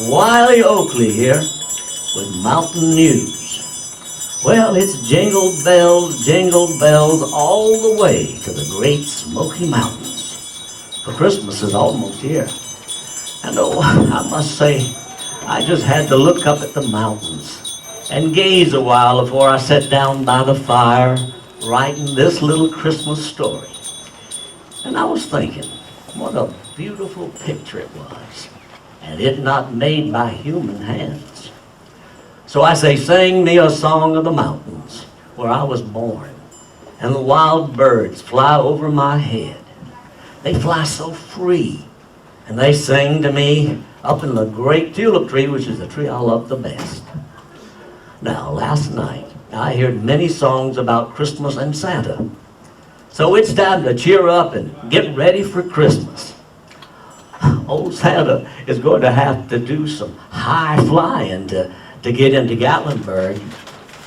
Wiley Oakley here with Mountain News. Well, it's jingle bells all the way to the great Smoky Mountains. For Christmas is almost here. And oh, I must say, I just had to look up at the mountains and gaze a while before I sat down by the fire writing this little Christmas story. And I was thinking, what a beautiful picture it was, and it not made by human hands. So I say, sing me a song of the mountains where I was born, and the wild birds fly over my head. They fly so free, and they sing to me up in the great tulip tree, which is the tree I love the best. Now, last night, I heard many songs about Christmas and Santa. So it's time to cheer up and get ready for Christmas. Old Santa is going to have to do some high flying to get into Gatlinburg,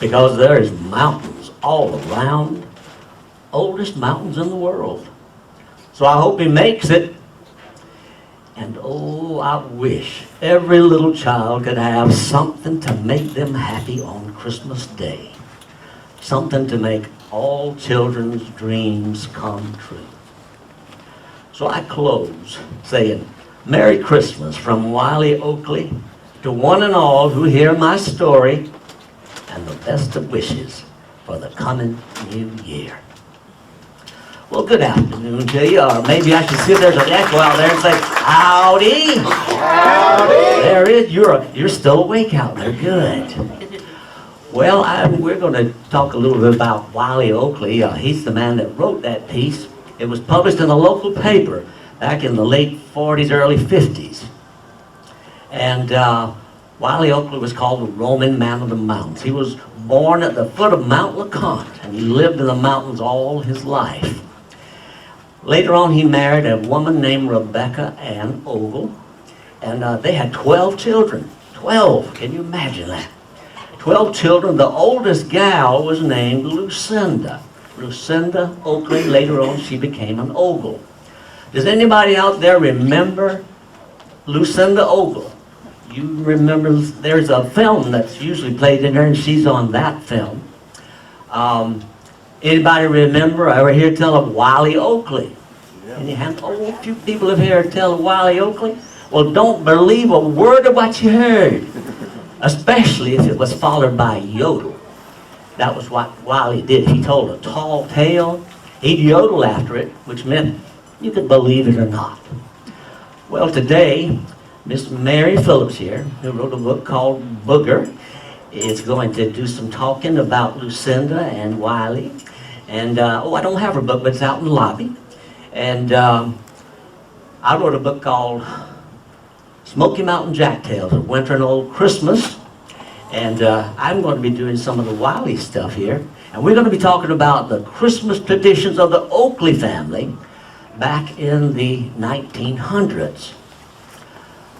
because there's mountains all around, oldest mountains in the world. So I hope he makes it. And oh, I wish every little child could have something to make them happy on Christmas Day. Something to make all children's dreams come true. So I close saying, Merry Christmas from Wiley Oakley to one and all who hear my story, and the best of wishes for the coming new year. Well, good afternoon to you, or maybe I should see if there's an echo out there and say, howdy. Howdy. There it is. You're still awake out there. Good. Well, we're going to talk a little bit about Wiley Oakley. He's the man that wrote that piece. It was published in a local paper back in the late 40s, early 50s. And Wiley Oakley was called the Roman Man of the Mountains. He was born at the foot of Mount LeConte, and he lived in the mountains all his life. Later on, he married a woman named Rebecca Ann Ogle, and they had 12 children. 12, can you imagine that? 12 children. The oldest gal was named Lucinda. Lucinda Oakley. Later on, she became an Ogle. Does anybody out there remember Lucinda Ogle? You remember, there's a film that's usually played in there, and she's on that film. Anybody remember, I ever hear tell of Wiley Oakley? Yeah. Any hand? Oh, a few people have heard tell of Wiley Oakley. Well, don't believe a word of what you heard, especially if it was followed by yodel. That was what Wiley did. He told a tall tale. He'd yodel after it, which meant you could believe it or not. Well, today, Miss Mary Phillips here, who wrote a book called Booger, is going to do some talking about Lucinda and Wiley. And, I don't have her book, but it's out in the lobby. And I wrote a book called Smoky Mountain Jacktails of Winter and Old Christmas. And I'm going to be doing some of the Wiley stuff here. And we're going to be talking about the Christmas traditions of the Oakley family back in the 1900s.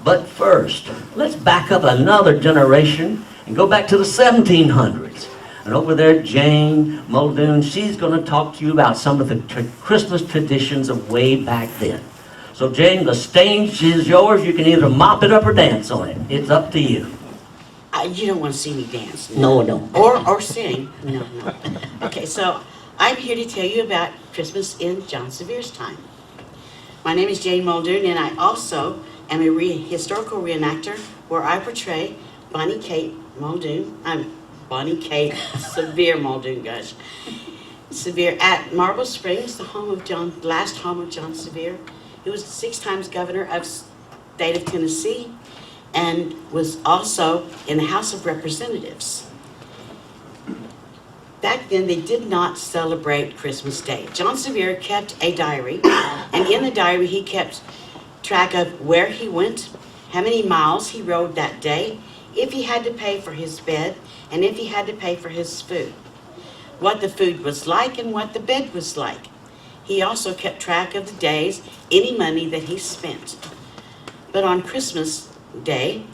But first, let's back up another generation and go back to the 1700s. And over there, Jane Muldoon, she's going to talk to you about some of the Christmas traditions of way back then. So Jane, the stage is yours. You can either mop it up or dance on it. It's up to you. You don't want to see me dance. No, no. Or sing. No. Okay, so I'm here to tell you about Christmas in John Severe's time. My name is Jane Muldoon, and I also am a historical reenactor where I portray Bonnie Kate Muldoon. Bonnie Kate Severe Muldoon, gosh. Severe at Marble Springs, the last home of John Severe. He was 6 times governor of state of Tennessee and was also in the House of Representatives. Back then, they did not celebrate Christmas Day. John Severe kept a diary, and in the diary, he kept track of where he went, how many miles he rode that day, if he had to pay for his bed, and if he had to pay for his food, what the food was like and what the bed was like. He also kept track of the days, any money that he spent. But on Christmas Day,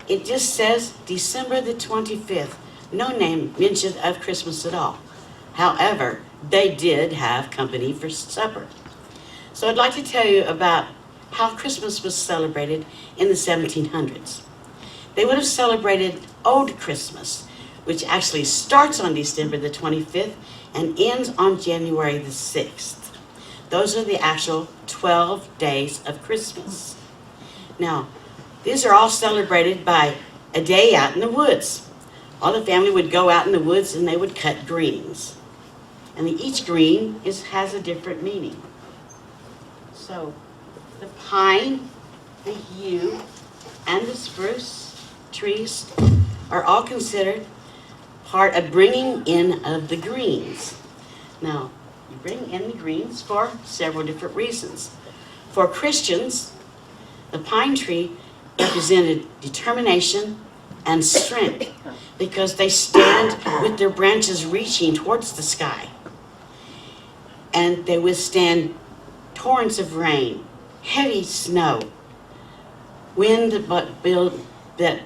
it just says December the 25th. No name mentioned of Christmas at all. However, they did have company for supper. So I'd like to tell you about how Christmas was celebrated in the 1700s. They would have celebrated Old Christmas, which actually starts on December the 25th and ends on January the 6th. Those are the actual 12 days of Christmas. Now, these are all celebrated by a day out in the woods. All the family would go out in the woods and they would cut greens. And each green has a different meaning. So, the pine, the yew, and the spruce trees are all considered part of bringing in of the greens. Now, you bring in the greens for several different reasons. For Christians, the pine tree represented determination and strength because they stand with their branches reaching towards the sky. And they withstand torrents of rain, heavy snow, wind that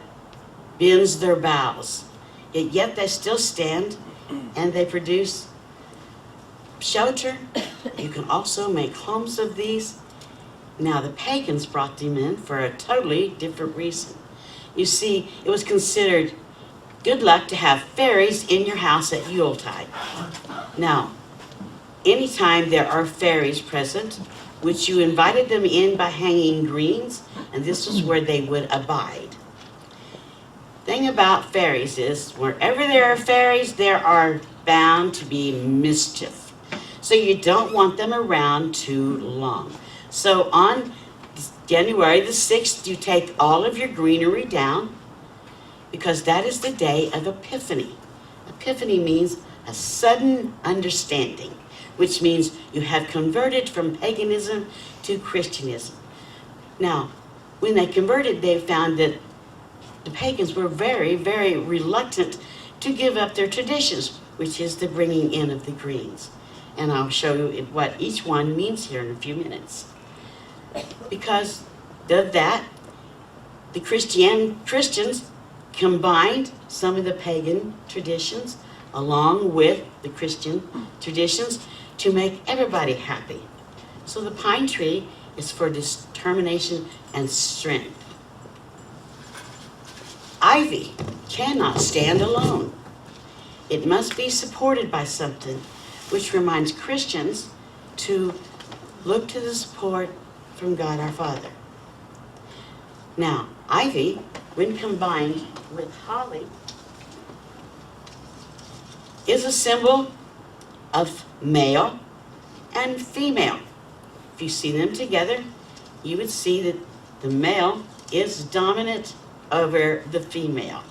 bends their boughs. Yet they still stand and they produce shelter. You can also make homes of these. Now the pagans brought them in for a totally different reason. You see, it was considered good luck to have fairies in your house at Yuletide. Now, anytime there are fairies present, which you invited them in by hanging greens, and this is where they would abide. Thing about fairies is, wherever there are fairies, there are bound to be mischief. So you don't want them around too long. So on January the 6th, you take all of your greenery down, because that is the day of Epiphany. Epiphany means a sudden understanding, which means you have converted from paganism to Christianism. Now, when they converted, they found that the pagans were very, very reluctant to give up their traditions, which is the bringing in of the greens. And I'll show you what each one means here in a few minutes. Because of that, the Christians combined some of the pagan traditions along with the Christian traditions to make everybody happy. So the pine tree is for determination and strength. Ivy cannot stand alone. It must be supported by something, which reminds Christians to look to the support from God our Father. Now, ivy, when combined with holly, is a symbol of male and female. If you see them together, you would see that the male is dominant over the female.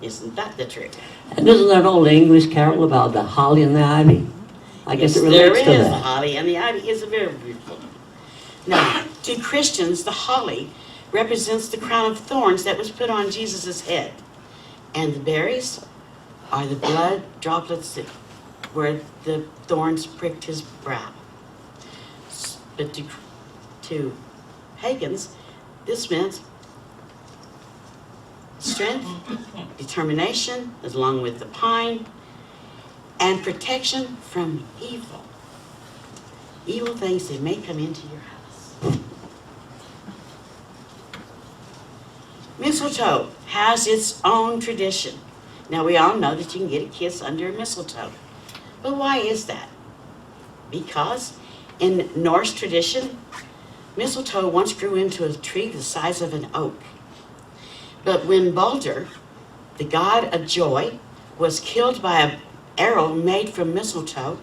Isn't that the truth? And isn't there an old English carol about the holly and the ivy? I guess it relates to there is. that. The holly and the ivy is a very beautiful. Now, to Christians, the holly represents the crown of thorns that was put on Jesus' head. And the berries are the blood droplets that where the thorns pricked his brow. But to pagans, this meant strength, determination, along with the pine, and protection from evil. Evil things that may come into your house. Mistletoe has its own tradition. Now we all know that you can get a kiss under a mistletoe. But why is that? Because in Norse tradition, mistletoe once grew into a tree the size of an oak. But when Balder, the god of joy, was killed by an arrow made from mistletoe,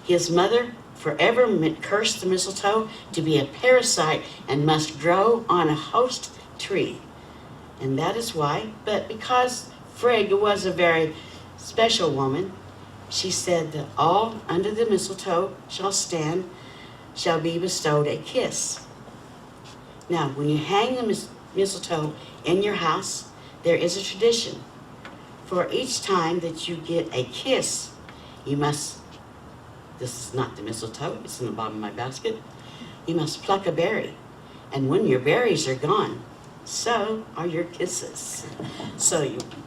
his mother forever cursed the mistletoe to be a parasite and must grow on a host tree. And that is why, but because Frigg was a very special woman, she said that all under the mistletoe shall be bestowed a kiss. Now, when you hang the mistletoe in your house, there is a tradition. For each time that you get a kiss, you must, this is not the mistletoe, it's in the bottom of my basket, you must pluck a berry. And when your berries are gone, so are your kisses.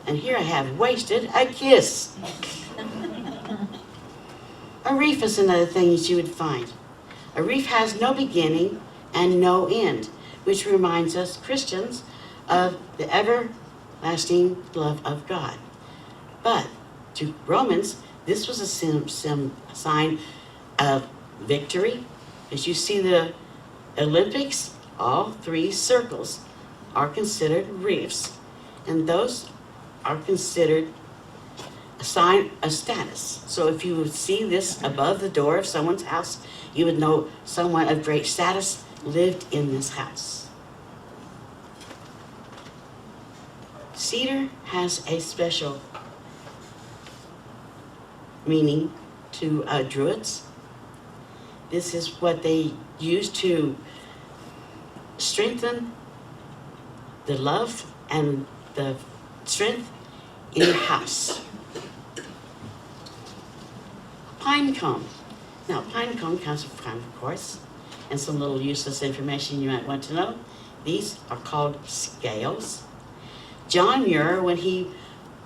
And here I have wasted a kiss. A reef is another thing that you would find. A reef has no beginning and no end, which reminds us Christians of the everlasting love of God. But to Romans, this was a sign of victory. As you see the Olympics, all 3 circles are considered reefs, and those are considered a sign of status. So if you would see this above the door of someone's house, you would know someone of great status lived in this house. Cedar has a special meaning to Druids. This is what they use to strengthen the love and the strength in your house. Pine cone. Now, pine cone comes from pine, of course, and some little useless information you might want to know. These are called scales. John Muir, when he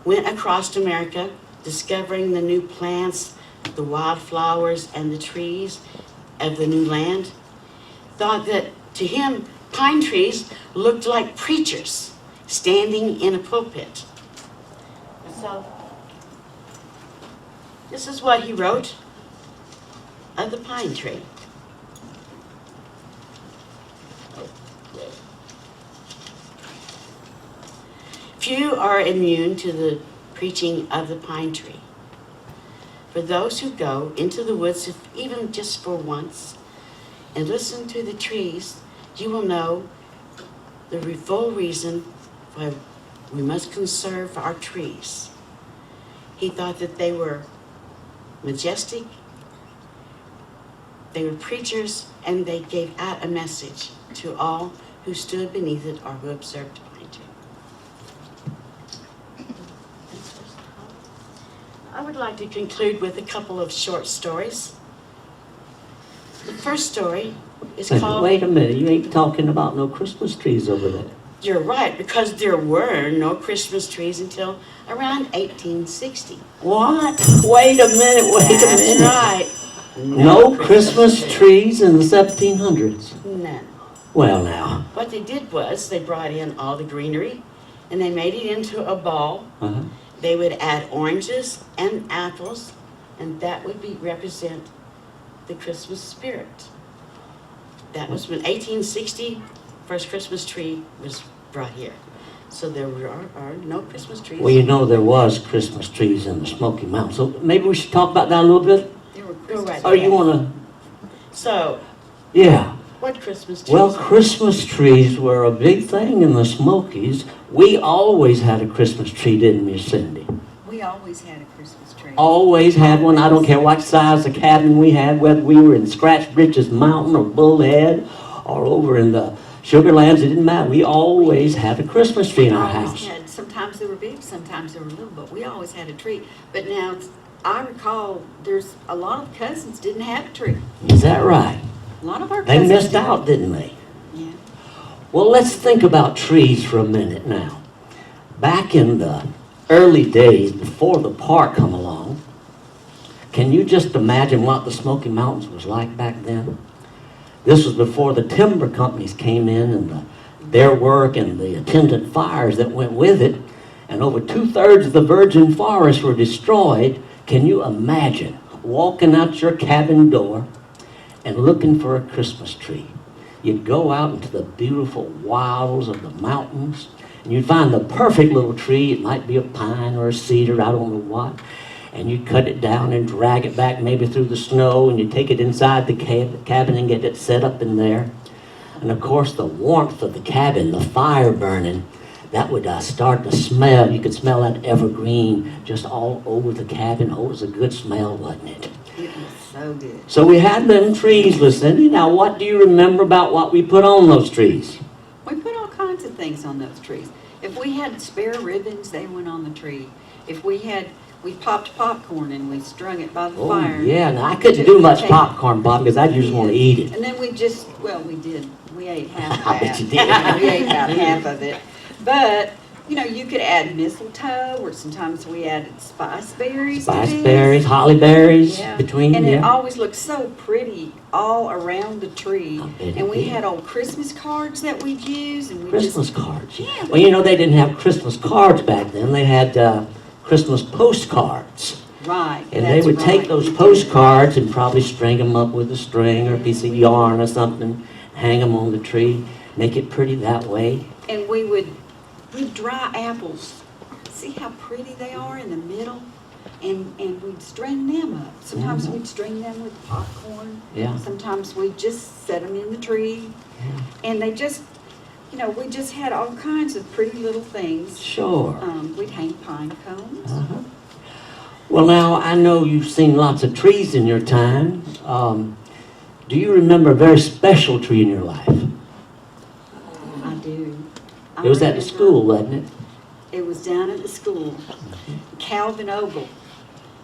went across America, discovering the new plants, the wildflowers, and the trees of the new land, thought that to him, pine trees looked like preachers standing in a pulpit. So, this is what he wrote of the pine tree. Few are immune to the preaching of the pine tree. For those who go into the woods, if even just for once, and listen to the trees, you will know the full reason why we must conserve our trees. He thought that they were majestic, they were preachers, and they gave out a message to all who stood beneath it or who observed the pine tree. I would like to conclude with a couple of short stories. The first story is called... Wait a minute, you ain't talking about no Christmas trees over there. You're right, because there were no Christmas trees until around 1860. What? Wait a minute, That's right. No Christmas trees in the 1700s? None. Well now. What they did was they brought in all the greenery and they made it into a ball. Uh-huh. They would add oranges and apples, and that would represent the Christmas spirit. That was when 1860, first Christmas tree was brought here. So there are no Christmas trees. Well, you know there was Christmas trees in the Smoky Mountains, so maybe we should talk about that a little bit? Or you want to... So, yeah. what Christmas trees? Well, Christmas trees were a big thing in the Smokies. We always had a Christmas tree, didn't we, Cindy? We always had a Christmas tree. Always had one. I don't care what size the cabin we had, whether we were in Scratch Britches Mountain or Bullhead or over in the Sugarlands, it didn't matter. We always had a Christmas tree in our house. Sometimes they were big, sometimes they were little, but we always had a tree. But now, I recall there's a lot of cousins didn't have a tree. Is that right? A lot of our They cousins missed out, didn't they? Yeah. Well, let's think about trees for a minute now. Back in the early days, before the park come along, can you just imagine what the Smoky Mountains was like back then? This was before the timber companies came in and their work and the attendant fires that went with it, and over 2/3 of the virgin forests were destroyed. Can you imagine walking out your cabin door and looking for a Christmas tree? You'd go out into the beautiful wilds of the mountains, and you'd find the perfect little tree. It might be a pine or a cedar, I don't know what. And you'd cut it down and drag it back maybe through the snow, and you'd take it inside the cabin and get it set up in there. And of course, the warmth of the cabin, the fire burning, that would start to smell. You could smell that evergreen just all over the cabin. Oh, it was a good smell, wasn't it? It was so good. So we had them trees, Lucinda. Now, what do you remember about what we put on those trees? We put all kinds of things on those trees. If we had spare ribbons, they went on the tree. If we popped popcorn and we strung it by the fire. Oh, yeah. Now, I couldn't do much popcorn, Bob, because I just want to eat it. And then we did. We ate half of I bet that. you did. We ate about half of it. But you know, you could add mistletoe, or sometimes we added spice berries. to Spice this. berries, holly berries Yeah. between, And it yeah. always looked so pretty all around the tree. I bet it And we did. had old Christmas cards that we'd use, and we Christmas just, cards. Yeah. Well, you know, they didn't have Christmas cards back then. They had Christmas postcards. right. And they that's would take right, those we did. postcards and probably string them up with a string or a piece of yarn or something, hang them on the tree, make it pretty that way. And we'd dry apples. See how pretty they are in the middle? And we'd string them up. Sometimes we'd string them with popcorn. Yeah. Sometimes we'd just set them in the tree. Yeah. And they just, you know, we just had all kinds of pretty little things. Sure. We'd hang pine cones. Uh-huh. Well, now, I know you've seen lots of trees in your time. Do you remember a very special tree in your life? I do. It was at the remember school, wasn't it? It was down at the school. Calvin Ogle,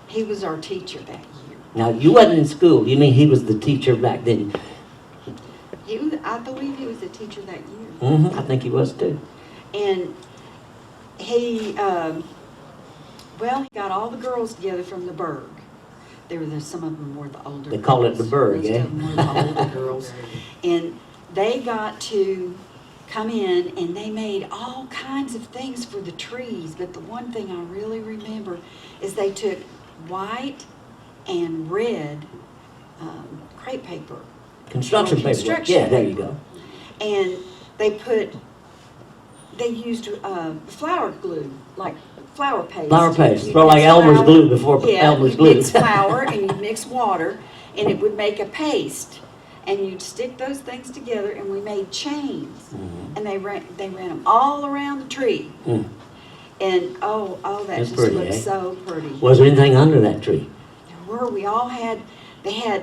he was our teacher that year. Now, you wasn't in school. You mean he was the teacher back then? I believe he was the teacher that year. Mm-hmm. I think he was too. And he got all the girls together from the burg. Some of them were the older They call it the girls. burg, Most eh? of them were the older girls. And they got to come in and they made all kinds of things for the trees. But the one thing I really remember is they took white and red crepe paper. Construction paper. Construction Yeah, there you paper. go. And they used flour glue, like flour paste. Flour paste. You'd Throw like mix Elmer's flour- glue before Elmer's you'd glue. mix flour and you'd mix water, and it would make a paste. And you'd stick those things together, and we made chains. Mhm. And they ran them all around the tree. Mm. And oh, that That's just pretty, looked eh? so pretty. Was there anything under that tree? They had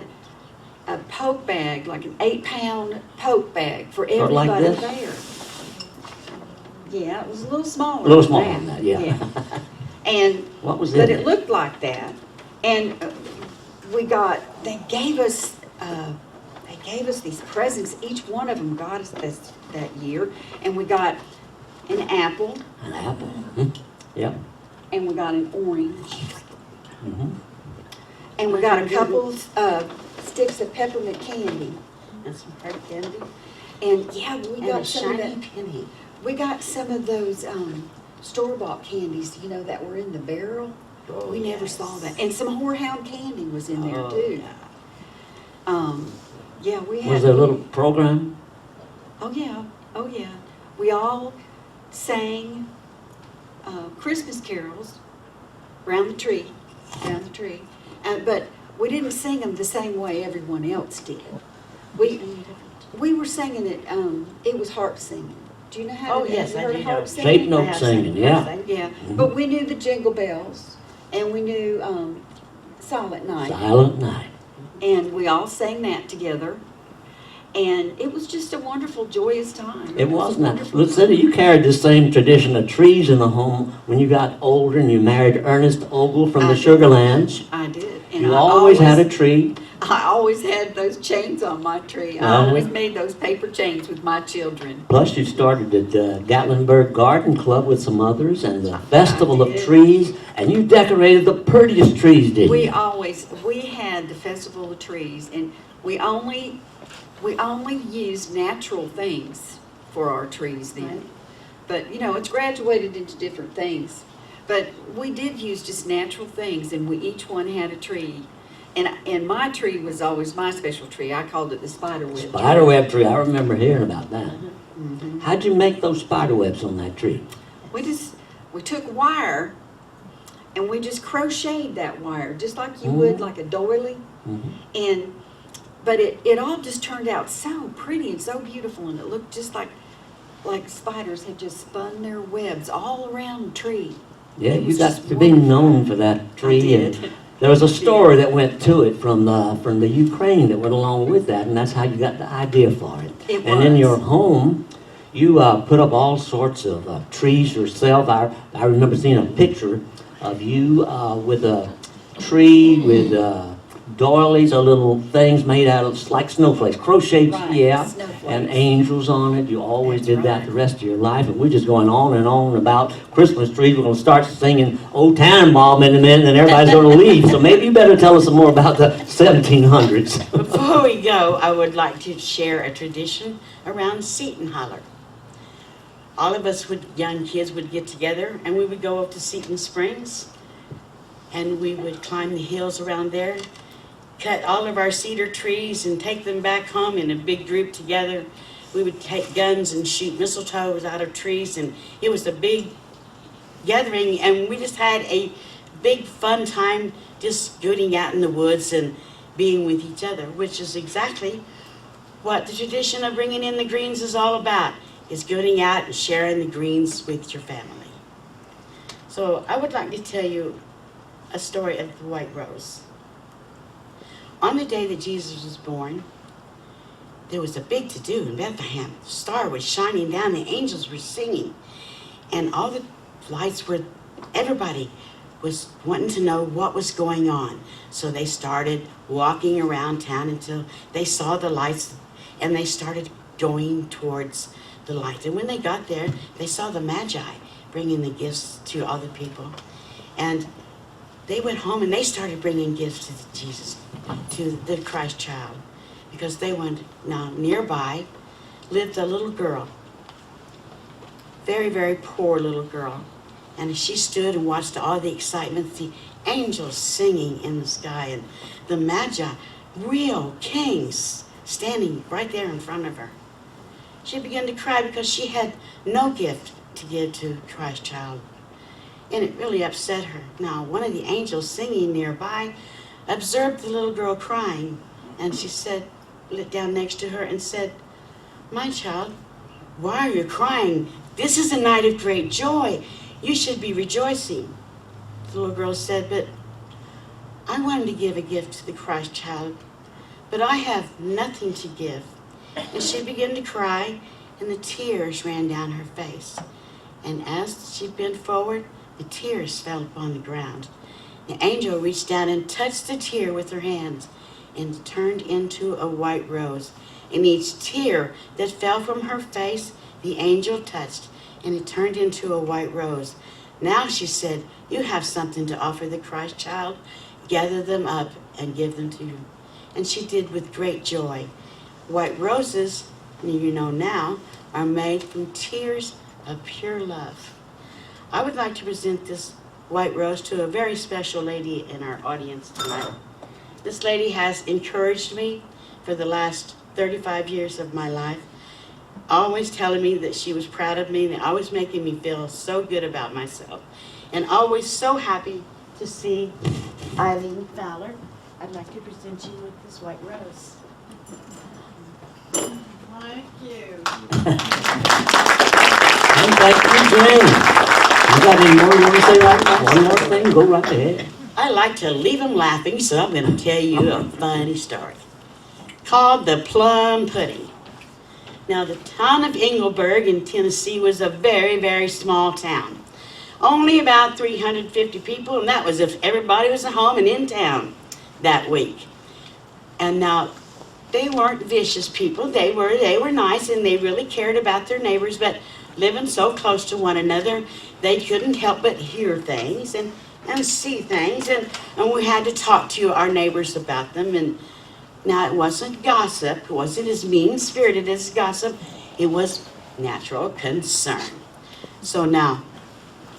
a poke bag, like an 8-pound poke bag for Sort of like everybody this? there. Yeah, it was a little smaller. A little than smaller than that, yeah. And, What was but in it looked like that. And they gave us these presents. Each one of them got us this that year. And we got an apple, An apple. Hmm. Yep. and we got an orange, Mm-hmm. and we got a couple sticks of peppermint candy. And some hard candy. And yeah, we And got a some of shiny that. penny. We got some of those store-bought candies, you know, that were in the barrel. Oh, We never yes. saw that. And some horehound candy was in there Oh, too. yeah. Yeah, we had. Was there a little program? Oh yeah. We all sang Christmas carols around the tree. But we didn't sing them the same way everyone else did. We were singing it. It was harp singing. Do you know how? Oh, to yes, have you I heard do of harp know. singing? Shape note singing, yeah. Yeah, but we knew the Jingle Bells, and we knew Silent Night, Silent Night. and we all sang that together. And it was just a wonderful, joyous time. It was a not. wonderful Lucinda, time. you carried the same tradition of trees in the home when you got older and you married Ernest Ogle from I the did. Sugarlands. I did. And You I always had a tree. I always had those chains on my tree. I Uh-huh. always made those paper chains with my children. Plus, you started at Gatlinburg Garden Club with some others and the Festival of did. Trees, and you decorated the prettiest trees, didn't We you? had the Festival of Trees, and we only used natural things for our trees then. Right. But, you know, it's graduated into different things. But we did use just natural things, and we each one had a tree. And my tree was always my special tree. I called it the spiderweb tree. Spiderweb tree. I remember hearing about that. Mhm. How'd you make those spiderwebs on that tree? We took wire, and we just crocheted that wire, just like you would like a doily. Mhm. But it all just turned out so pretty and so beautiful, and it looked just like spiders had just spun their webs all around the tree. Yeah, It you was got just to be wonderful. known for that tree. did. And there was a story that went to it from the Ukraine that went along with that, and that's how you got the idea for it. It And in was. your home, you put up all sorts of trees yourself. I remember seeing a picture of you with a tree with doilies are little things made out of like snowflakes, crocheted, Right, yeah, snowflakes. and angels on it. You always That's did that right. the rest of your life, and we're just going on and on about Christmas trees. We're going to start singing Old Tannenbaum in a minute, and everybody's going to leave. So maybe you better tell us some more about the 1700s. Before we go, I would like to share a tradition around Seton Holler. All of us young kids would get together and we would go up to Seton Springs and we would climb the hills around there, cut all of our cedar trees and take them back home in a big group together. We would take guns and shoot mistletoes out of trees, and it was a big gathering, and we just had a big fun time just getting out in the woods and being with each other, which is exactly what the tradition of bringing in the greens is all about, is getting out and sharing the greens with your family. So I would like to tell you a story of the white rose. On the day that Jesus was born, there was a big to-do in Bethlehem. The star was shining down, the angels were singing, and all the lights were, everybody was wanting to know what was going on. So they started walking around town until they saw the lights, and they started going towards the lights. And when they got there, they saw the Magi bringing the gifts to all the people. And they went home and they started bringing gifts to Jesus, to the Christ child, because they went, now nearby lived a little girl, very, very poor little girl. And she stood and watched all the excitement, the angels singing in the sky, and the Magi, real kings, standing right there in front of her. She began to cry because she had no gift to give to Christ child. And it really upset her. Now, one of the angels singing nearby observed the little girl crying, and she said, lit down next to her and said, "My child, why are you crying? This is a night of great joy. You should be rejoicing." The little girl said, "But I wanted to give a gift to the Christ child, but I have nothing to give." And she began to cry, and the tears ran down her face. And as she bent forward, the tears fell upon the ground. The angel reached down and touched the tear with her hands, and it turned into a white rose. And each tear that fell from her face, the angel touched, and it turned into a white rose. "Now," she said, "you have something to offer the Christ child. Gather them up and give them to you." And she did with great joy. White roses, you know now, are made from tears of pure love. I would like to present this white rose to a very special lady in our audience tonight. This lady has encouraged me for the last 35 years of my life, always telling me that she was proud of me and always making me feel so good about myself, and always so happy to see Eileen Fowler. I'd like to present you with this white rose. Thank you. And thank you, Jane. You got any more you want to say right now? One more thing? Go right ahead. I like to leave them laughing, so I'm going to tell you a funny story called the Plum Pudding. Now, the town of Engelberg in Tennessee was a very, very small town. Only about 350 people, and that was if everybody was at home and in town that week. And now, they weren't vicious people. They were nice, and they really cared about their neighbors, but living so close to one another, they couldn't help but hear things and see things, and we had to talk to our neighbors about them. And now, it wasn't gossip. It wasn't as mean-spirited as gossip. It was natural concern. So now,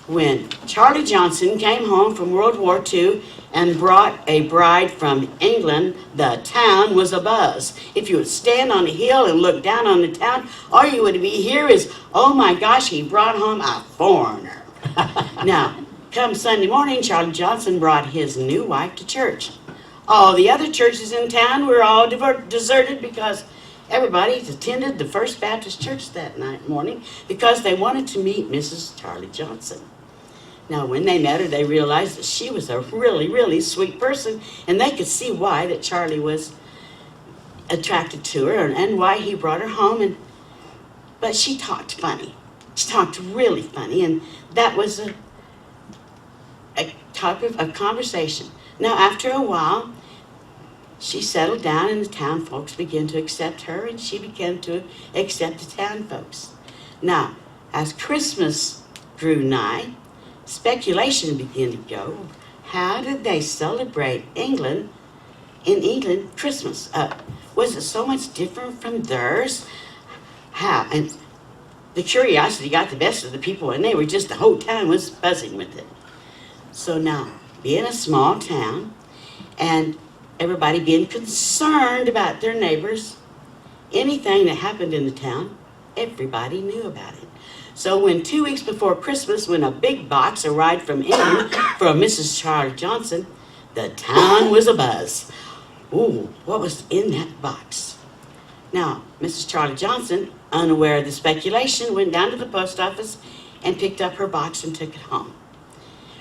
when Charlie Johnson came home from World War II and brought a bride from England, the town was abuzz. If you would stand on a hill and look down on the town, all you would hear is, "Oh my gosh, he brought home a foreigner." Now, come Sunday morning, Charlie Johnson brought his new wife to church. All the other churches in town were all deserted because everybody attended the First Baptist Church that morning because they wanted to meet Mrs. Charlie Johnson. Now, when they met her, they realized that she was a really, really sweet person, and they could see why that Charlie was attracted to her and why he brought her home. But she talked funny. She talked really funny, and that was a topic of conversation. Now, after a while, she settled down and the town folks began to accept her and she began to accept the town folks. Now, as Christmas drew nigh, speculation began to go. How did they celebrate in England, Christmas? Was it so much different from theirs? How? And the curiosity got the best of the people and the whole town was buzzing with it. So now, being a small town and everybody being concerned about their neighbors, anything that happened in the town, everybody knew about it. So when 2 weeks before Christmas, when a big box arrived from England from Mrs. Charlie Johnson, the town was abuzz. Ooh, what was in that box? Now, Mrs. Charlie Johnson, unaware of the speculation, went down to the post office and picked up her box and took it home.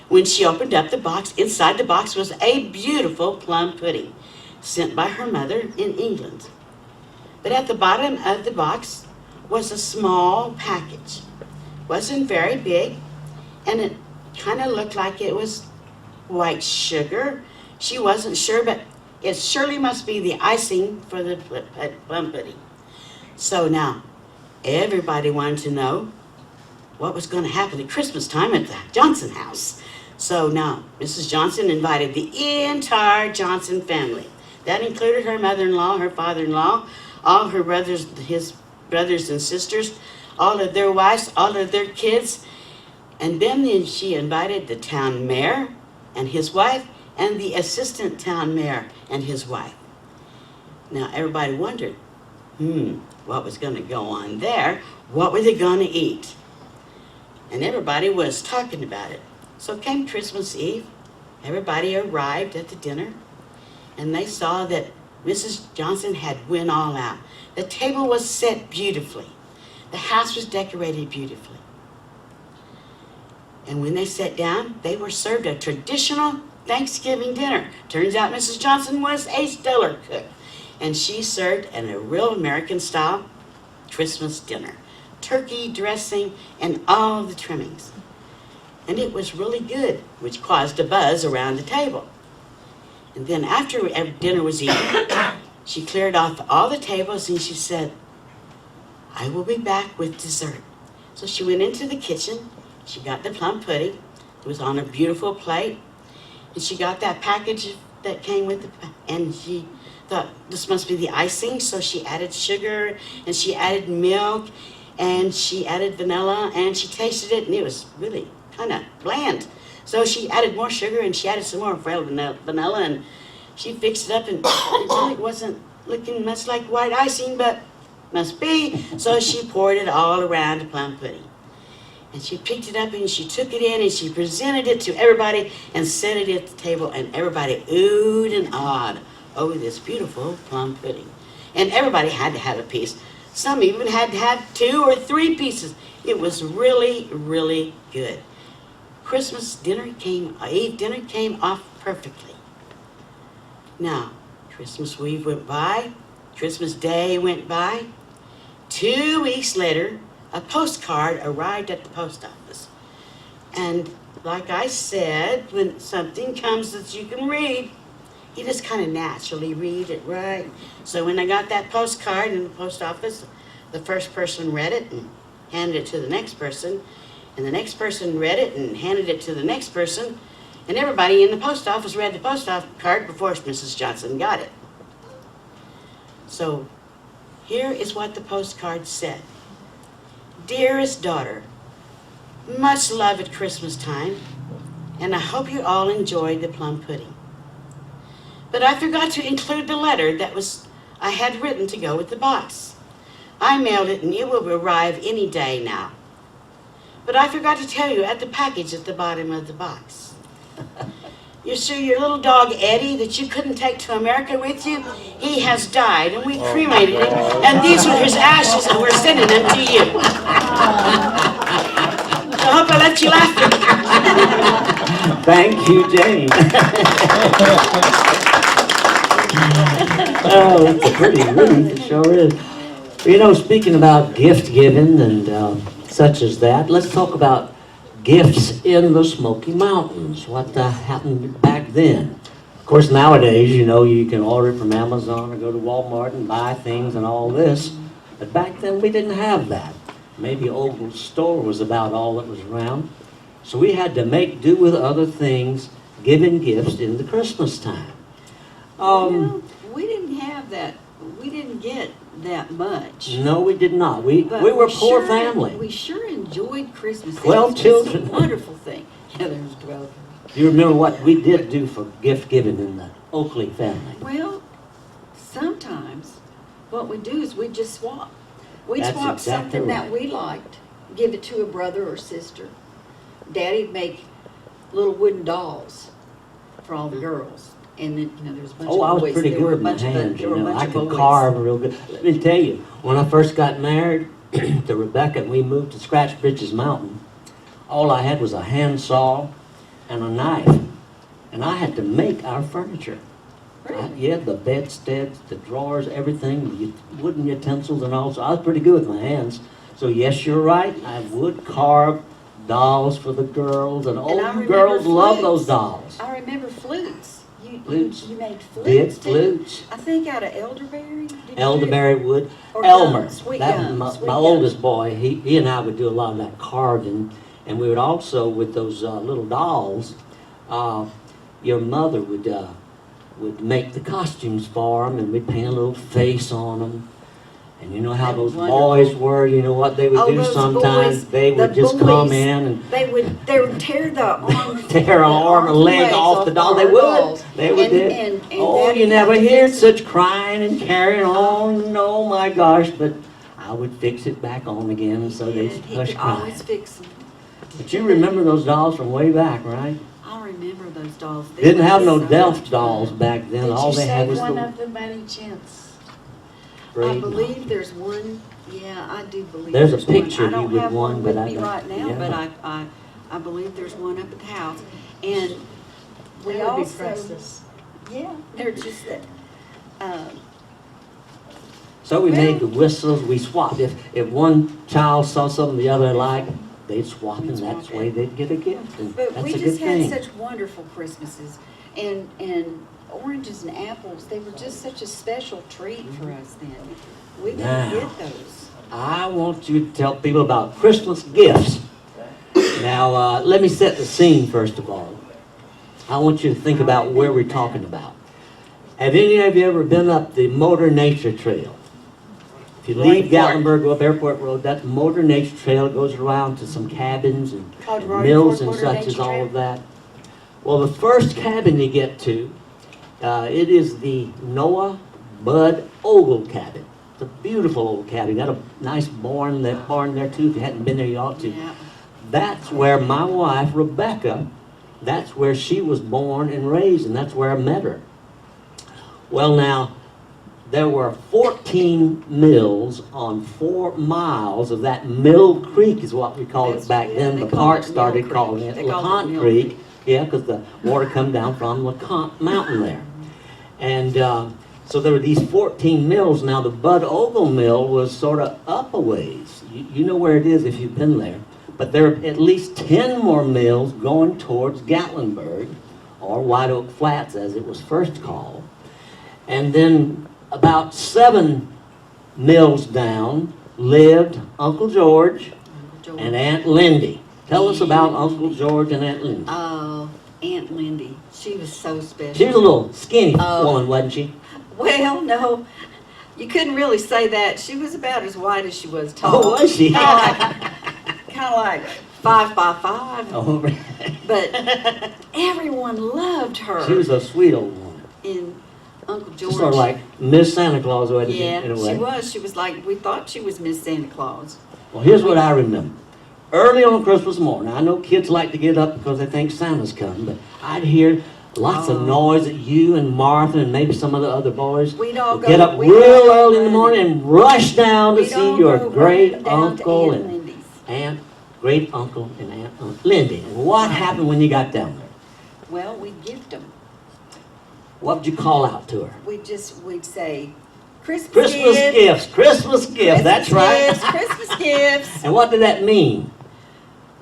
When she opened up the box, inside the box was a beautiful plum pudding sent by her mother in England. But at the bottom of the box was a small package. Wasn't very big, and it kind of looked like it was white sugar. She wasn't sure, but it surely must be the icing for the plum pudding. So now, everybody wanted to know what was going to happen at Christmas time at the Johnson house. So now, Mrs. Johnson invited the entire Johnson family. That included her mother-in-law, her father-in-law, all her brothers, his brothers and sisters, all of their wives, all of their kids. And then she invited the town mayor and his wife and the assistant town mayor and his wife. Now, everybody wondered, what was going to go on there? What were they going to eat? And everybody was talking about it. So came Christmas Eve, everybody arrived at the dinner, and they saw that Mrs. Johnson had went all out. The table was set beautifully. The house was decorated beautifully. And when they sat down, they were served a traditional Thanksgiving dinner. Turns out Mrs. Johnson was a stellar cook, and she served a real American-style Christmas dinner. Turkey, dressing, and all the trimmings. And it was really good, which caused a buzz around the table. And then after dinner was eaten, she cleared off all the tables and she said, I will be back with dessert. So she went into the kitchen, she got the plum pudding, it was on a beautiful plate, and she got that package that came with it, and she thought this must be the icing, so she added sugar, and she added milk, and she added vanilla, and she tasted it, and it was really kind of bland. So she added more sugar and she added some more vanilla and she fixed it up, and it really wasn't looking much like white icing, but must be. So she poured it all around the plum pudding. And she picked it up and she took it in and she presented it to everybody and set it at the table, and everybody oohed and awed over this beautiful plum pudding. And everybody had to have a piece. Some even had to have 2 or 3 pieces. It was really, really good. Eve dinner came off perfectly. Now, Christmas Eve went by, Christmas Day went by. 2 weeks later, a postcard arrived at the post office. And like I said, when something comes that you can read, you just kind of naturally read it, right? So when I got that postcard in the post office, the first person read it and handed it to the next person, and the next person read it and handed it to the next person, and everybody in the post office read the postcard before Mrs. Johnson got it. So here is what the postcard said. Dearest daughter, much love at Christmas time, and I hope you all enjoyed the plum pudding. But I forgot to include the letter I had written to go with the box. I mailed it and it will arrive any day now. But I forgot to tell you at the package at the bottom of the box. You see, your little dog Eddie that you couldn't take to America with you, he has died, and we cremated him, and these are his ashes, and we're sending them to you. So I hope I let you laugh. Thank you, Jane. Oh, it's a pretty wreath, it sure is. You know, speaking about gift giving and such as that, let's talk about gifts in the Smoky Mountains. What happened back then? Of course, nowadays, you know, you can order it from Amazon or go to Walmart and buy things and all this. But back then, we didn't have that. Maybe Ogle's store was about all that was around. So we had to make do with other things, giving gifts in the Christmas time. Well, we didn't have that. We didn't get that much. No, we did not. We But were a poor sure- family. We sure enjoyed Christmas. 12 It was children. a wonderful thing. Yeah, there was 12. Do you remember what we did do for gift giving in the Oakley family? Well, sometimes what we do is we just swap. We'd That's swap exactly something right. that we liked, give it to a brother or sister. Daddy'd make little wooden dolls for all the girls. And then, you know, there's a bunch Oh, I of was boys. pretty There good were a with my bunch of hands, there you were a know. bunch I of could boys. carve real good. Let me tell you, when I first got married to Rebecca and we moved to Scratch Britches Mountain, all I had was a handsaw and a knife. And I had to make our furniture. Really? Yeah, the bedsteads, the drawers, everything, the wooden utensils and all. So I was pretty good with my hands. So yes, you're right. I would carve dolls for the girls, and I all you remember girls love flutes. those dolls. I remember flutes. Flutes. You made flutes. Did too. flutes. I think out of elderberry. Did you do- Elderberry wood. Or Elmer, gum, sweet that gum, my, sweet my gum. oldest boy, he and I would do a lot of that carving, and we would also, with those little dolls, your mother would make the costumes for them, and we'd paint a little face on them. And you know how That was those boys wonderful. were, you know what they would Oh, do those sometimes? boys, They would the just come boys, in and They would tear the arm, tear an arm or leg off the doll. They our would. dolls. They would. And Oh, Daddy you never had to heard fix it. such crying and carrying on. Oh my gosh! But I would fix it back on again, so they Yeah, he hush could crying. always fix them. But you remember those dolls from way back, right? I remember those dolls. They Didn't were have no so Delft much dolls fun. back then. Did All you they had save was one the of them by any chance? I braid believe dolls. there's one. Yeah, I do believe There's a one. picture I don't with have one, one but with I me don't- right now, yeah. but I believe there's one up at the house. And we That would be also, priceless. yeah, they're just that. So we Well- made the whistles. We swapped. If one child saw something the other liked, they'd swap, and Swap that's it. the way they'd get a gift. And But that's we a just good had thing. such wonderful Christmases, and oranges and apples. They were just such a special treat for us then. We didn't Now. get those. I want you to tell people about Christmas gifts. Now, let me set the scene first of all. I want you to think about where we're talking about. Have any of you ever been up the Motor Nature Trail? If you leave Gatlinburg, go up Airport Road, that Motor Nature Trail goes around to some cabins and Called Roaring mills Fork and Motor such Nature as all Trail? of that. Well, the first cabin you get to, it is the Noah Bud Ogle cabin. It's a beautiful old cabin. Got a nice barn there too. If you hadn't been there, you ought to. Yeah. That's where my wife, Rebecca, that's where she was born and raised, and that's where I met her. Well, now, there were 14 mills on 4 miles of that Mill Creek is what we called That's- it back yeah, then. they The called park it Mill started Creek. calling it They called it LeConte Mill Creek. Creek. Yeah, because the water come down from LeConte Mountain there. And so there were these 14 mills. Now, the Bud Ogle Mill was sort of up a ways. You know where it is if you've been there. But there are at least 10 more mills going towards Gatlinburg, or White Oak Flats as it was first called. And then about 7 mills down lived Uncle George George. and Aunt Lindy. Tell us about Uncle George and Aunt Lindy. Oh, Aunt Lindy. She was so special. She was a little skinny Oh. woman, wasn't she? Well, no, you couldn't really say that. She was about as wide as she was tall. Oh, was she? Kind of like 5 by 5. Oh, But everyone loved her. she was a sweet old woman. And Uncle George. Sort of like Miss Santa Claus, wasn't she, Yeah, in a way? she was. She was like, we thought she was Miss Santa Claus. Well, here's what I remember. Early on Christmas morning, I know kids like to get up because they think Santa's coming, but I'd hear lots of Oh. noise that you and Martha and maybe some of the other boys We'd all would go. get up we'd real all go early in the running. morning and rush down to We'd see all your go great running down to uncle Aunt and Lindy's. great uncle and Aunt Lindy. And what happened when you got down there? Well, we'd gift them. What would you call out to her? We'd say, Christmas Christmas gifts. gifts, Christmas gifts, that's right. Gifts, Christmas gifts. And what did that mean?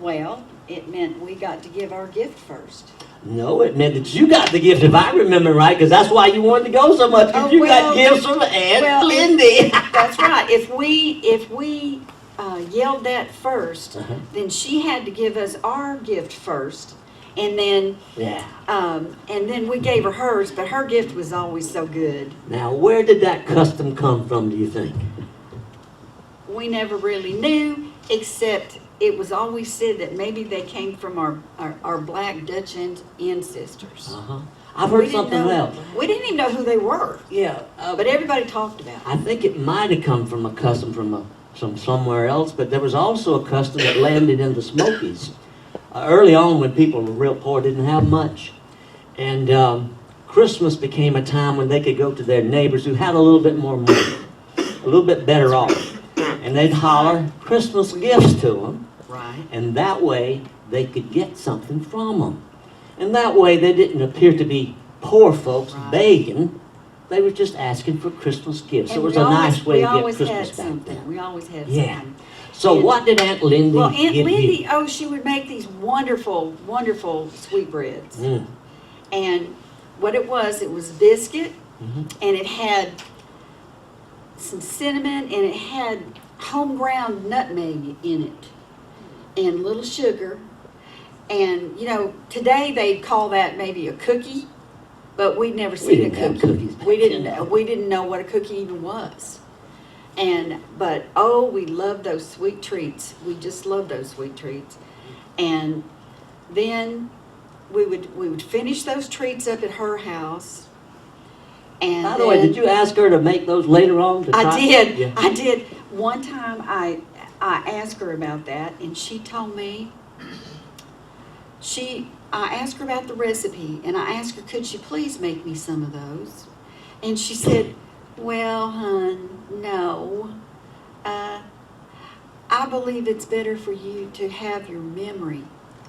Well, it meant we got to give our gift first. No, it meant that you got the gift, if I remember right, because that's why you wanted to go so much, because Oh, you well, got gifts from Aunt well, Lindy. That's right. If we yelled that first, Uh-huh. then she had to give us our gift first, and then Yeah. and then we gave her hers. But her gift was always so good. Now, where did that custom come from, do you think? We never really knew, except it was always said that maybe they came from our black Dutch ancestors. Uh-huh. I've heard We didn't something know- else. We didn't even know who they were, Yeah, but everybody talked about it. I think it might have come from a custom from somewhere else, but there was also a custom that landed in the Smokies. Early on, when people were real poor, didn't have much, and Christmas became a time when they could go to their neighbors who had a little bit more money, a little bit better off, and they'd holler Christmas gifts to them, Right. and that way they could get something from them, and that way they didn't appear to be poor folks Right. begging. They were just asking for Christmas gifts. So it And was we a always- nice way to we get always Christmas had back something. then. We always had Yeah. something. So And- what did Aunt Lindy Well, Aunt give Lindy, you? oh, she would make these wonderful, wonderful sweetbreads. Mm. And what it was biscuit, Mhm. and it had some cinnamon, and it had home ground nutmeg in it, and little sugar. And, you know, today they'd call that maybe a cookie, but we'd never seen a didn't have cookie. cookies back We then. didn't know what a cookie even was. But oh, we loved those sweet treats. We just loved those sweet treats. And then we would finish those treats up at her house. And By the way, did you ask her to make those later on? To I try? did. Yeah. I did. One time I asked her about that, and she told me. I asked her about the recipe, and I asked her, could she please make me some of those? And she said, well, hon, no. I believe it's better for you to have your memory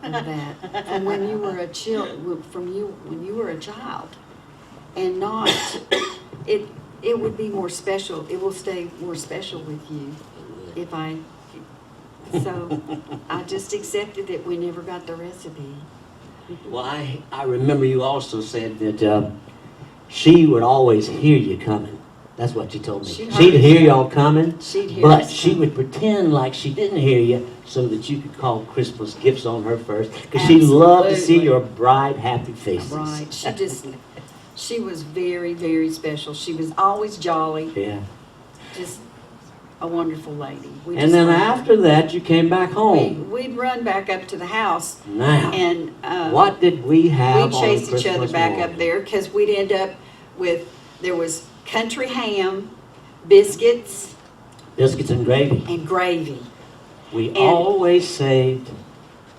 of that from when you were when you were a child, and not it would be more special. It will stay more special with you if I. So I just accepted that we never got the recipe. Well, I remember you also said that she would always hear you coming. That's what she told me. She heard She'd us hear coming. y'all coming, She'd hear but us she coming. would pretend like she didn't hear you so that you could call Christmas gifts on her first. Because she loved to see Absolutely. your bright, happy faces. Right. She was very, very special. She was always jolly. Yeah. Just a wonderful lady. We And just then loved her. after that, you came back home. We'd run back up to the house, Now, and what did we have we'd on chase each Christmas other back up morning? there, because we'd end up with, there was country ham, biscuits, Biscuits and gravy. and gravy. We And- always saved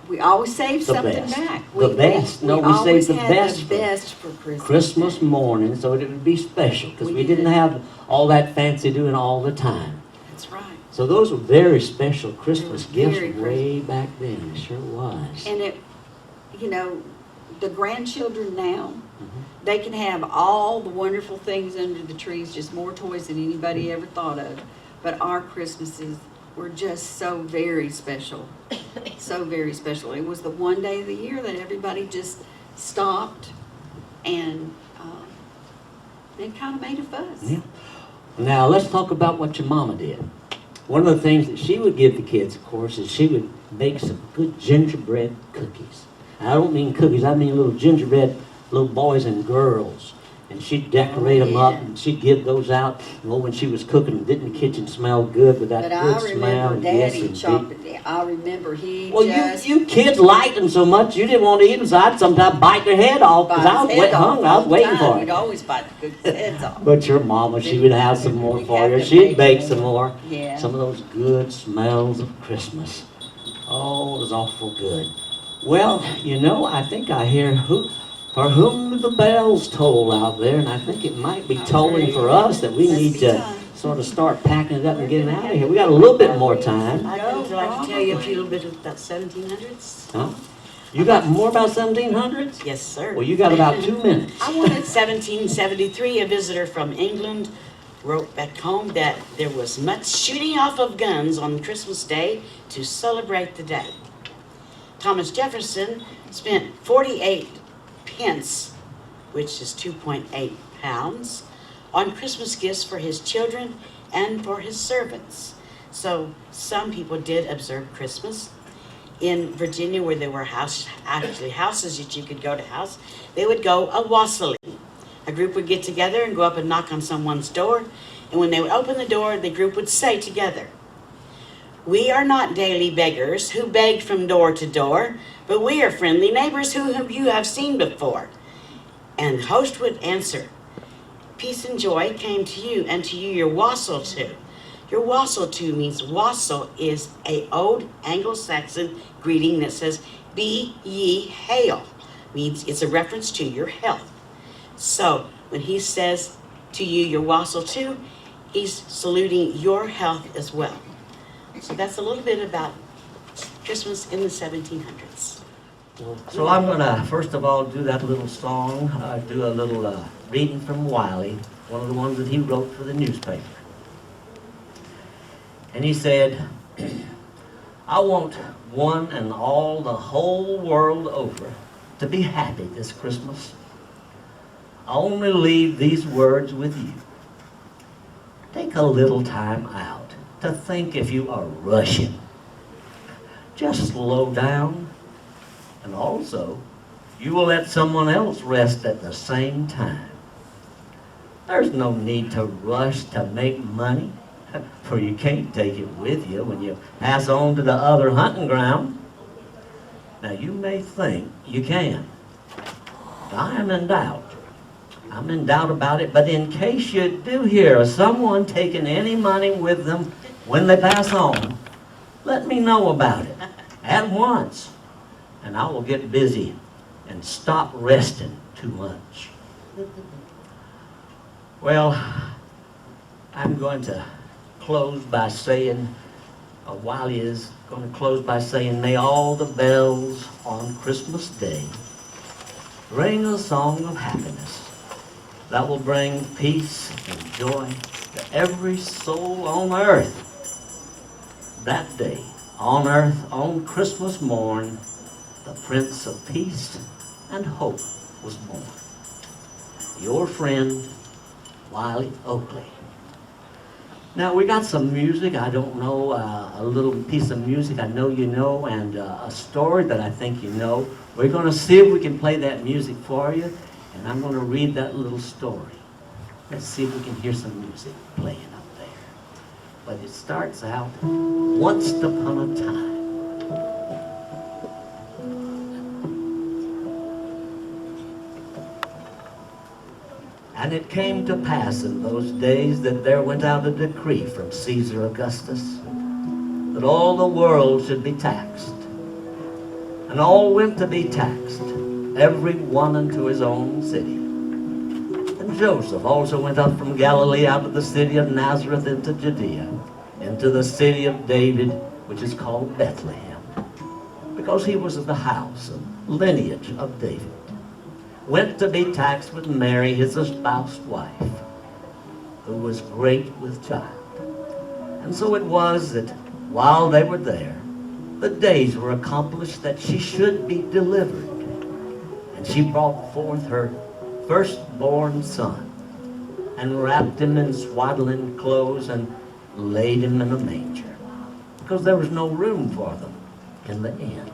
We always saved The something best. back. The best. No, we saved always the had best the for best for Christmas. Christmas Day. morning so it would be special because We we didn't did. have all that fancy doing all the time. That's right. So those were very special Christmas They were gifts very way back then. It sure was. And it, you know, the grandchildren now, Mhm. they can have all the wonderful things under the trees, just more toys than anybody ever thought of. But our Christmases were just so very special. So very special. It was the one day of the year that everybody just stopped and kind of made a fuss. Yeah. Now let's talk about what your mama did. One of the things that she would give the kids, of course, is she would make some good gingerbread cookies. I don't mean cookies, I mean little gingerbread little boys and girls. And she'd decorate them up, yeah. and she'd give those out. Well, when she was cooking, didn't the kitchen smell good with that But good I smell? remember Yes, Daddy indeed. chopping. I remember he Well, just you kids liked them so much, you didn't want to eat them, so I'd sometimes bite their head off, because I was hungry, I was waiting for We'd it. always bite the cookies' heads off. But your mama, she would have some more We'd for have you. to She'd make bake more. some more. Yeah. Some of those good smells of Christmas. Oh, it was awful good. Well, you know, I think I hear for whom the bells toll out there, and I think it might be tolling for us that we Must need be to time. sort of start packing it up and getting out of here. We got a little bit more time. I'd like to tell you a few little bit about 1700s. Huh? You got more about 1700s? Yes, sir. Well, you got about 2 minutes. I wanted 1773, a visitor from England wrote back home that there was much shooting off of guns on Christmas Day to celebrate the day. Thomas Jefferson spent 48 pence, which is 2.8 pounds, on Christmas gifts for his children and for his servants. So some people did observe Christmas. In Virginia, where there were houses that you could go to house, they would go a wassailing. A group would get together and go up and knock on someone's door, and when they would open the door, the group would say together, "We are not daily beggars who begged from door to door, but we are friendly neighbors whom you have seen before." And the host would answer, "Peace and joy came to you, and to you your wassail too." Your wassail too means wassail is a old Anglo-Saxon greeting that says, "Be ye hail," means it's a reference to your health. So when he says to you your wassail too, he's saluting your health as well. So that's a little bit about Christmas in the 1700s. So I'm going to, first of all, do that little song, do a little reading from Wiley, one of the ones that he wrote for the newspaper. And he said, "I want one and all the whole world over to be happy this Christmas. I only leave these words with you. Take a little time out to think if you are rushing. Just slow down, and also you will let someone else rest at the same time. There's no need to rush to make money, for you can't take it with you when you pass on to the other hunting ground. Now you may think you can. I am in doubt. I'm in doubt about it, but in case you do hear of someone taking any money with them when they pass on, let me know about it at once, and I will get busy and stop resting too much." Well, I'm going to close by saying, Wiley is going to close by saying, "May all the bells on Christmas Day ring a song of happiness that will bring peace and joy to every soul on earth. That day, on earth, on Christmas morn, the Prince of Peace and Hope was born. Your friend, Wiley Oakley." Now, we got some music. I don't know, a little piece of music I know you know, and a story that I think you know. We're going to see if we can play that music for you, and I'm going to read that little story. Let's see if we can hear some music playing up there. But it starts out, "Once upon a time." "And it came to pass in those days that there went out a decree from Caesar Augustus that all the world should be taxed. And all went to be taxed, every one unto his own city. And Joseph also went up from Galilee out of the city of Nazareth into Judea, into the city of David, which is called Bethlehem, because he was of the house and lineage of David. Went to be taxed with Mary, his espoused wife, who was great with child. And so it was that while they were there, the days were accomplished that she should be delivered. And she brought forth her firstborn son, and wrapped him in swaddling clothes, and laid him in a manger, because there was no room for them in the inn.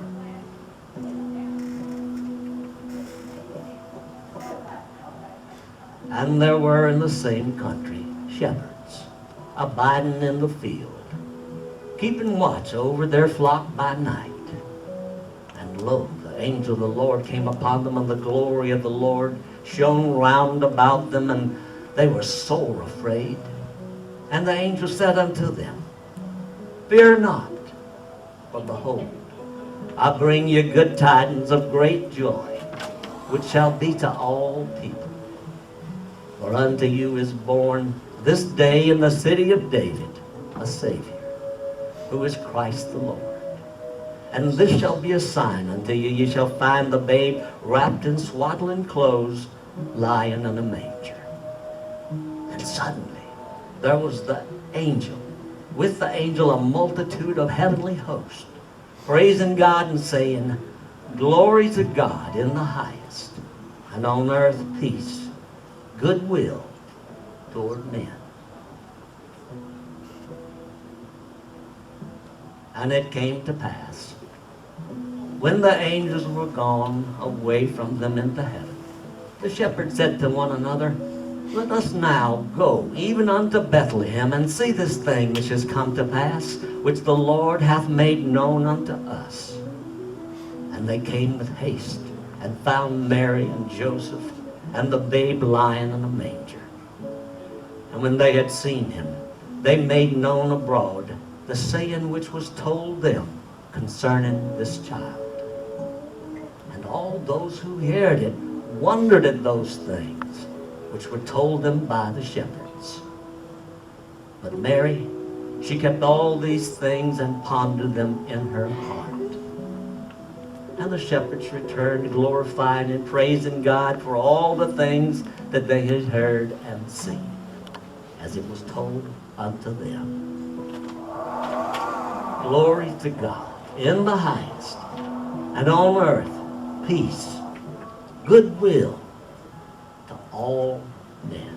And there were in the same country shepherds, abiding in the field, keeping watch over their flock by night. And lo, the angel of the Lord came upon them, and the glory of the Lord shone round about them, and they were sore afraid. And the angel said unto them, Fear not, for behold, I bring you good tidings of great joy, which shall be to all people. For unto you is born this day in the city of David a Savior, who is Christ the Lord. And this shall be a sign unto you. Ye shall find the babe wrapped in swaddling clothes, lying in a manger. And suddenly there was the angel, with the angel a multitude of heavenly hosts, praising God and saying, Glory to God in the highest, and on earth peace, goodwill toward men. And it came to pass, when the angels were gone away from them into heaven, the shepherds said to one another, let us now go even unto Bethlehem, and see this thing which is come to pass, which the Lord hath made known unto us. And they came with haste, and found Mary and Joseph, and the babe lying in a manger. And when they had seen him, they made known abroad the saying which was told them concerning this child. And all those who heard it wondered at those things which were told them by the shepherds. But Mary, she kept all these things and pondered them in her heart. And the shepherds returned, glorifying and praising God for all the things that they had heard and seen, as it was told unto them. Glory to God in the highest, and on earth peace, goodwill to all men.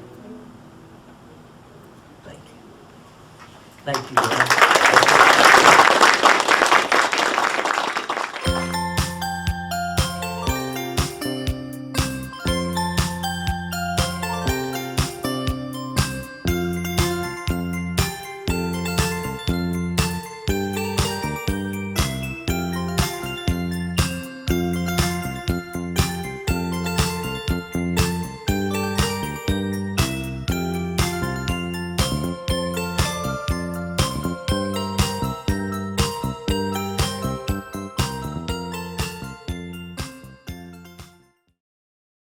Thank you. Thank you, Lord.